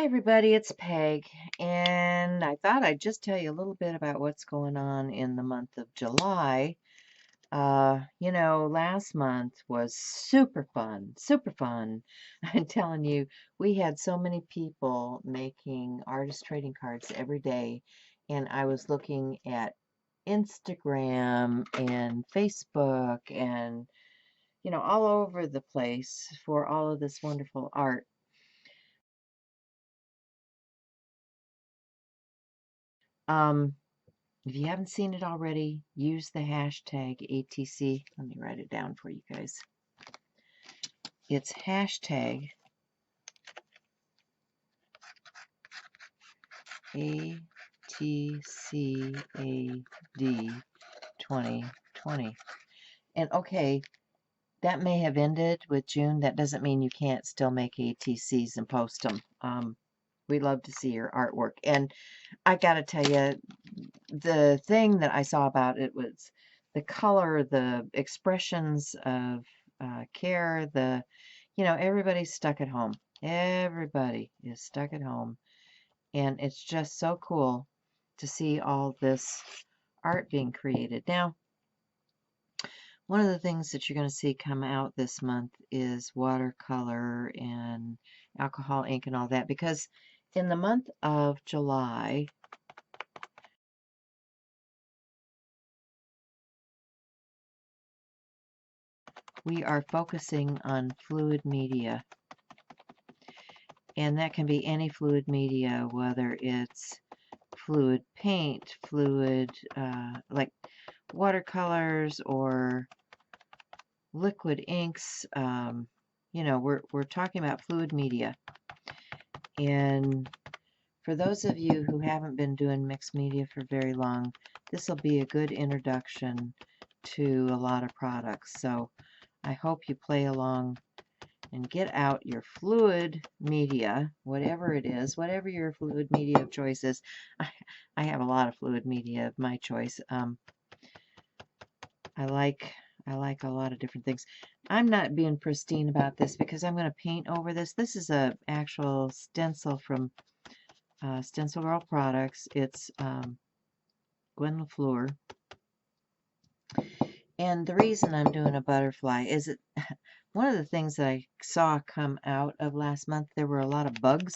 Hi, everybody, it's Peg, and I thought I'd just tell you a little bit about what's going on in the month of July. Last month was super fun, super fun. I'm telling you, we had so many people making artist trading cards every day, and I was looking at Instagram and Facebook and, all over the place for all of this wonderful art. Um, If you haven't seen it already, use the hashtag ATC. Let me write it down for you guys. It's hashtag ATCAD 2020. And okay, that may have ended with June. That doesn't mean you can't still make ATCs and post them. We love to see your artwork. And I got to tell you, the thing that I saw about it was the color, the expressions of care, everybody's stuck at home. Everybody is stuck at home. And it's just so cool to see all this art being created. Now, one of the things that you're going to see come out this month is watercolor and alcohol ink and all that, because in the month of July, we are focusing on fluid media. And that can be any fluid media, whether it's fluid paint, fluid like watercolors or liquid inks. We're talking about fluid media. And for those of you who haven't been doing mixed media for very long, this will be a good introduction to a lot of products. So I hope you play along and get out your fluid media, whatever it is, whatever your fluid media of choice is. I have a lot of fluid media of my choice. I like a lot of different things. I'm not being pristine about this because I'm going to paint over this. This is a actual stencil from Stencil Girl Products. It's Gwen LaFleur. And the reason I'm doing a butterfly is it one of the things that I saw come out of last month, there were a lot of bugs.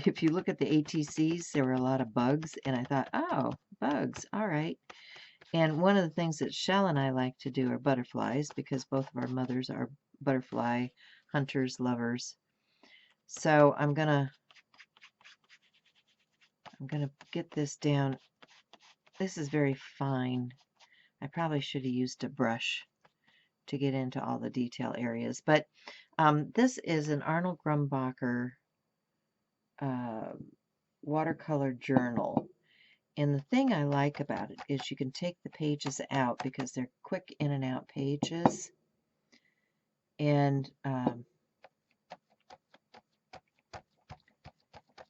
If you look at the ATCs, there were a lot of bugs, and I thought, oh, bugs, all right. And one of the things that Shell and I like to do are butterflies, because both of our mothers are butterfly hunters, lovers. So I'm gonna get this down. This is very fine. I probably should have used a brush to get into all the detail areas, but this is an Arnold Grumbacher watercolor journal. And the thing I like about it is you can take the pages out because they're quick in and out pages. And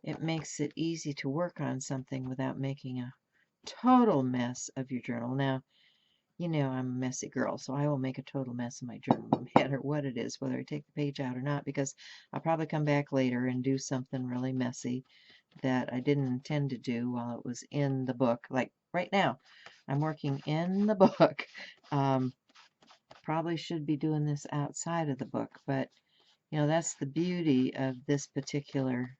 it makes it easy to work on something without making a total mess of your journal. Now, you know I'm a messy girl, so I will make a total mess of my journal no matter what it is, whether I take the page out or not, because I'll probably come back later and do something really messy that I didn't intend to do while it was in the book. Like right now, I'm working in the book. Probably should be doing this outside of the book, but that's the beauty of this particular.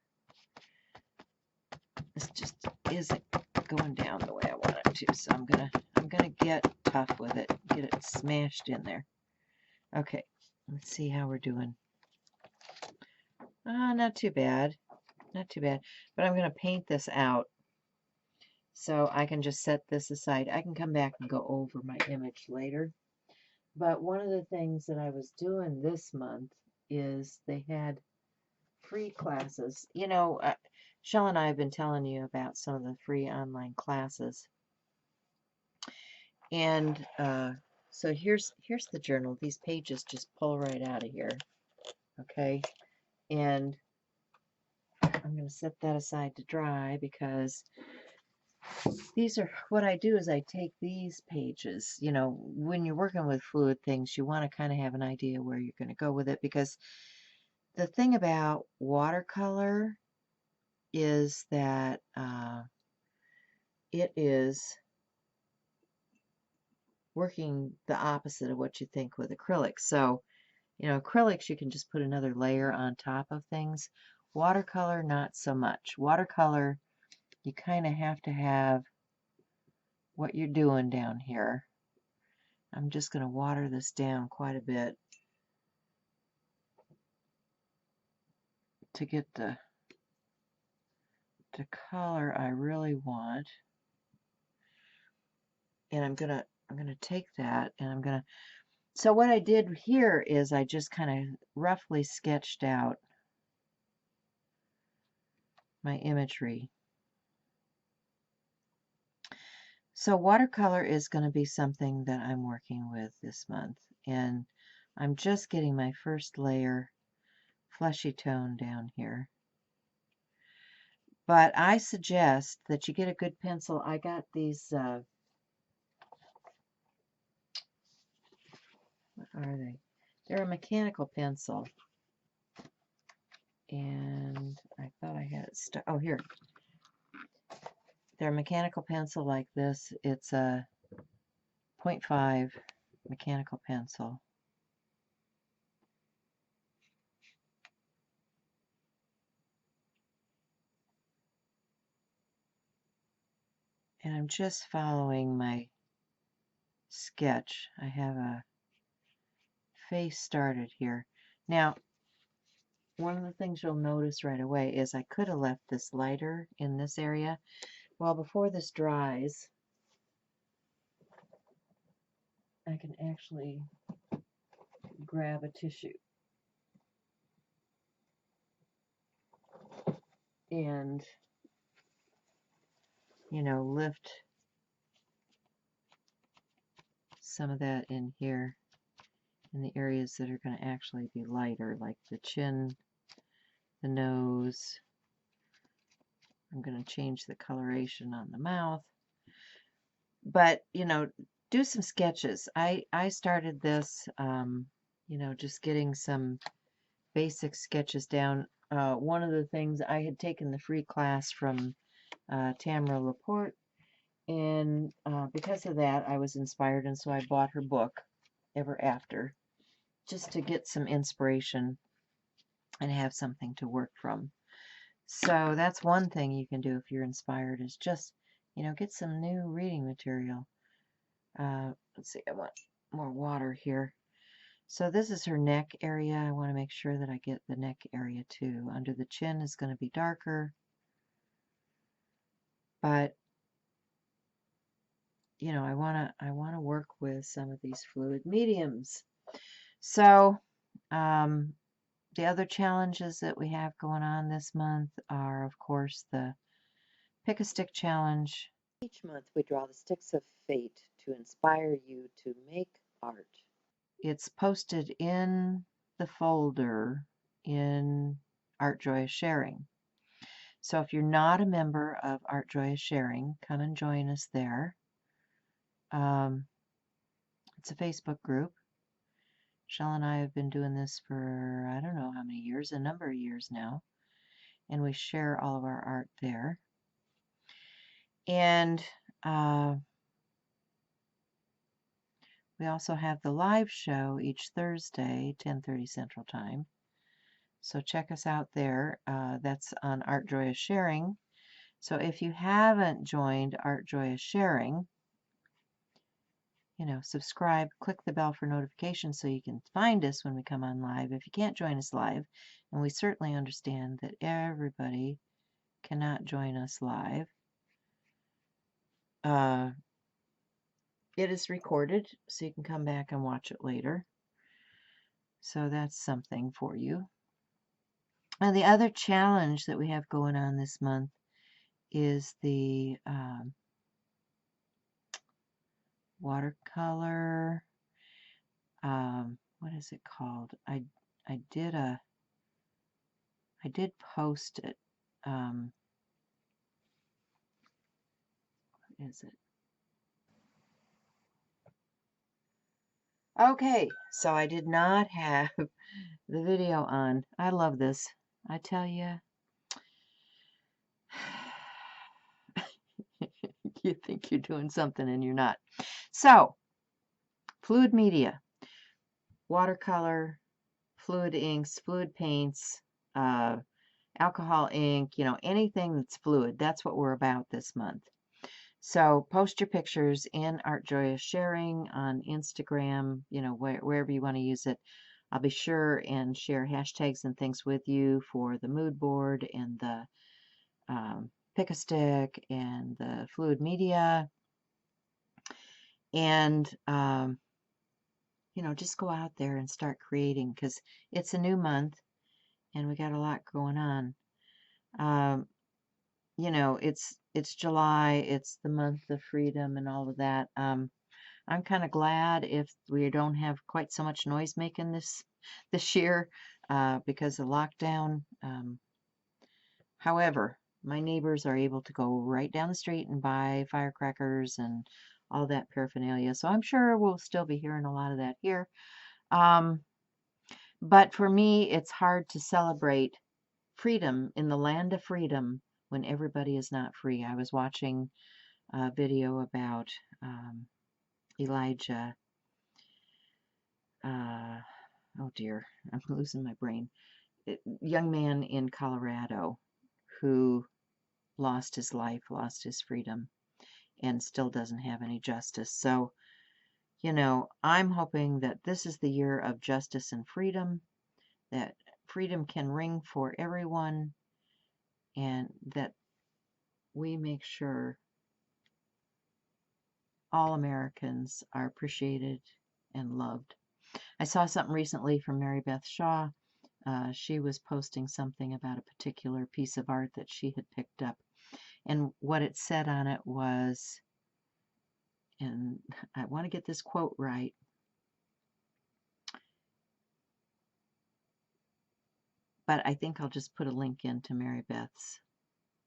This just isn't going down the way I want it to, so I'm gonna get tough with it, get it smashed in there. Okay, let's see how we're doing. Not too bad, not too bad. But I'm gonna paint this out so I can just set this aside. I can come back and go over my image later. But one of the things that I was doing this month is they had free classes. Shell and I have been telling you about some of the free online classes. And so here's the journal. These pages just pull right out of here. Okay. And I'm going to set that aside to dry because these are what I do is I take these pages. When you're working with fluid things, you want to kind of have an idea where you're going to go with it, because the thing about watercolor is that it is working the opposite of what you think with acrylics. So, you know, acrylics, you can just put another layer on top of things. Watercolor, not so much. Watercolor, you kind of have to have what you're doing down here. I'm just going to water this down quite a bit to get the color I really want. And I'm gonna take that and I'm gonna, so what I did here is I just kind of roughly sketched out my imagery. So watercolor is going to be something that I'm working with this month, and I'm just getting my first layer fleshy tone down here. But I suggest that you get a good pencil. I got these, what are they? They're a mechanical pencil. And I thought I had it stuck. Oh, here. They're a mechanical pencil like this. It's a 0.5 mechanical pencil. And I'm just following my sketch. I have a face started here. Now, one of the things you'll notice right away is I could have left this lighter in this area. Well, before this dries, I can actually grab a tissue and, you know, lift some of that in here in the areas that are going to actually be lighter, like the chin, the nose. I'm going to change the coloration on the mouth. But, you know, do some sketches. I started this, you know, just getting some basic sketches down. One of the things, I had taken the free class from Tamara Laporte, and because of that, I was inspired, and so I bought her book, Ever After, just to get some inspiration and have something to work from. So that's one thing you can do if you're inspired, is just, you know, get some new reading material. Let's see, I want more water here. So this is her neck area. I want to make sure that I get the neck area too. Under the chin is going to be darker, but you know, I want to work with some of these fluid mediums. So the other challenges that we have going on this month are, of course, the Pick a Stick Challenge. Each month we draw the sticks of fate to inspire you to make art. It's posted in the folder in Art Joyous Sharing. So if you're not a member of Art Joyous Sharing, come and join us there. It's a Facebook group. Shell and I have been doing this for, I don't know how many years, a number of years now. And we share all of our art there. And we also have the live show each Thursday, 10:30 Central Time. So check us out there. That's on Art Joyous Sharing. So if you haven't joined Art Joyous Sharing, you know, subscribe, click the bell for notifications so you can find us when we come on live. If you can't join us live, and we certainly understand that everybody cannot join us live, it is recorded, so you can come back and watch it later. So that's something for you. And the other challenge that we have going on this month is the watercolor. What is it called? I did post it. What is it? Okay, so I did not have the video on. I love this. I tell you, You think you're doing something and you're not. So, fluid media, watercolor, fluid inks, fluid paints, uh, alcohol ink, anything that's fluid. That's what we're about this month. So post your pictures in Art Joyous Sharing on Instagram, wherever you want to use it. I'll be sure and share hashtags and things with you for the mood board and the pick a stick and the fluid media. And, just go out there and start creating because it's a new month and we got a lot going on. It's July, it's the month of freedom and all of that. I'm kind of glad if we don't have quite so much noise making this year because of lockdown. However, my neighbors are able to go right down the street and buy firecrackers and all that paraphernalia. So I'm sure we'll still be hearing a lot of that here. Um, but for me, it's hard to celebrate freedom in the land of freedom when everybody is not free. I was watching a video about Elijah. Oh dear, I'm losing my brain. Young man in Colorado who lost his life, lost his freedom, and still doesn't have any justice. So, I'm hoping that this is the year of justice and freedom, that freedom can ring for everyone, and that we make sure all Americans are appreciated and loved. I saw something recently from Mary Beth Shaw. She was posting something about a particular piece of art that she had picked up. And what it said on it was, and I want to get this quote right, but I think I'll just put a link into Mary Beth's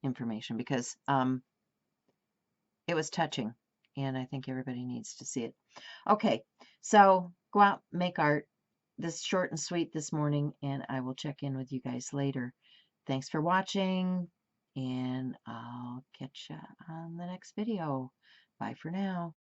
information because it was touching and I think everybody needs to see it. Okay, so go out, make art. This is short and sweet this morning, and I will check in with you guys later. Thanks for watching, and I'll catch you on the next video. Bye for now.